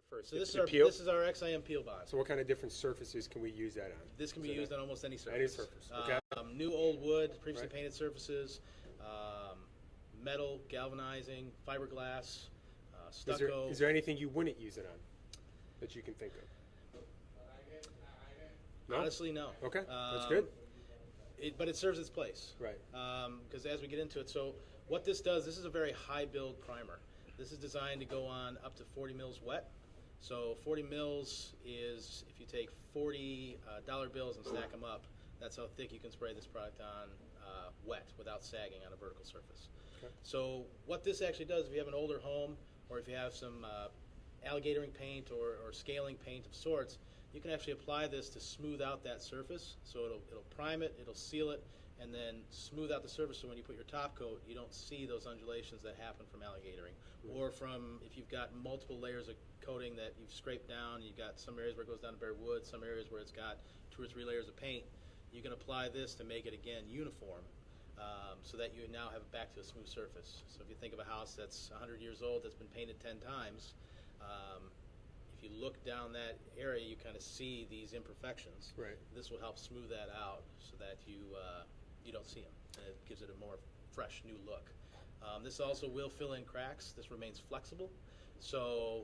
first. So this To is peel? our XIM Peel Bond. So what kind of different surfaces can we use that on? This can be used on almost any surface. Any surface, okay. New, old wood, previously Right. painted surfaces, metal, galvanizing, fiberglass, stucco. Is there anything you wouldn't use it on that you can think of? No? Honestly, no. Okay, that's good. But it serves its place. Right. Because as we get into it, so what this does, this is a very high build primer. This is designed to go on up to 40 mils wet. So 40 mils is, if you take 40 dollar bills and stack them up, that's how thick you can spray this product on wet without sagging on a vertical surface. Okay. So what this actually does, if you have an older home or if you have some alligatoring paint or scaling paint of sorts, you can actually apply this to smooth out that surface. So it'll prime it, it'll seal it, and then smooth out the surface so when you put your top coat, you don't see those undulations that happen from alligatoring. Or from, if you've got multiple layers of coating that you've scraped down, you've got some areas where it goes down to bare wood, some areas where it's got 2 or 3 layers of paint, you can apply this to make it, again, uniform. So that you now have it back to a smooth surface. So if you think of a house that's 100 years old that's been painted 10 times, if you look down that area, you kind of see these imperfections. Right. This will help smooth that out so that you don't see them, and it gives it a more fresh, new look. This also will fill in cracks. This remains flexible, so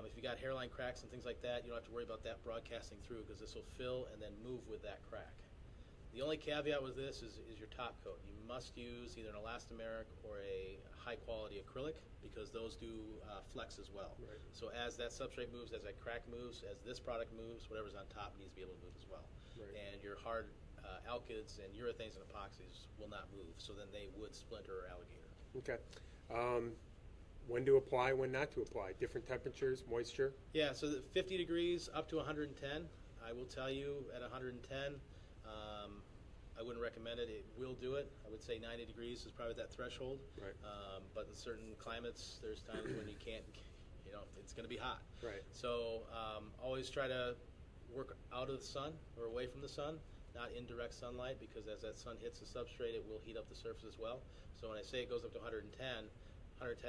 if you got hairline cracks and things like that, you don't have to worry about that broadcasting through because this will fill and then move with that crack. The only caveat with this is your top coat. You must use either an elastomeric or a high-quality acrylic because those do flex as well. Right. So as that substrate moves, as that crack moves, as this product moves, whatever's on top needs to be able to move as well. Right. And your hard alkyds and urethanes and epoxies will not move, so then they would splinter or alligator. Okay. When to apply, when not to apply? Different temperatures, moisture? Yeah, so 50 degrees up to 110. I will tell you at 110, I wouldn't recommend it. It will do it. I would say 90 degrees is probably that threshold. Right. But in certain climates, there's times when you can't, it's going to be hot. Right. So always try to work out of the sun or away from the sun, not in direct sunlight, because as that sun hits the substrate, it will heat up the surface as well. So when I say it goes up to 110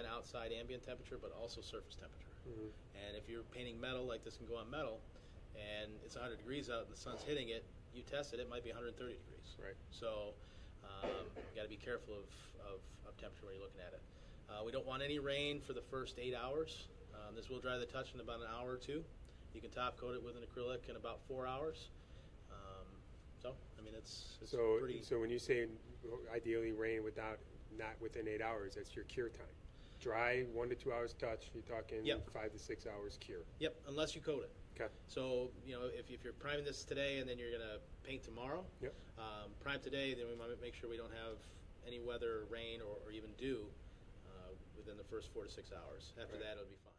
outside ambient temperature, but also surface temperature. Mm-hmm. And if you're painting metal, like this can go on metal, and it's 100 degrees out and the sun's hitting it, you test it, it might be 130 degrees. Right. So you got to be careful of temperature when you're looking at it. We don't want any rain for the first 8 hours. This will dry the touch in about an hour or two. You can top coat it with an acrylic in about 4 hours. So, I mean, it's pretty... So when you say ideally rain not within 8 hours, that's your cure time. Dry, 1 to 2 hours touch, you're talking Yep. 5 to 6 hours cure. Yep, unless you coat it. Okay. So, if you're priming this today and then you're going to paint tomorrow, Yep. Prime today, then we might make sure we don't have any weather, rain, or even dew within the first 4 to 6 hours. After Right. that, it'll be fine.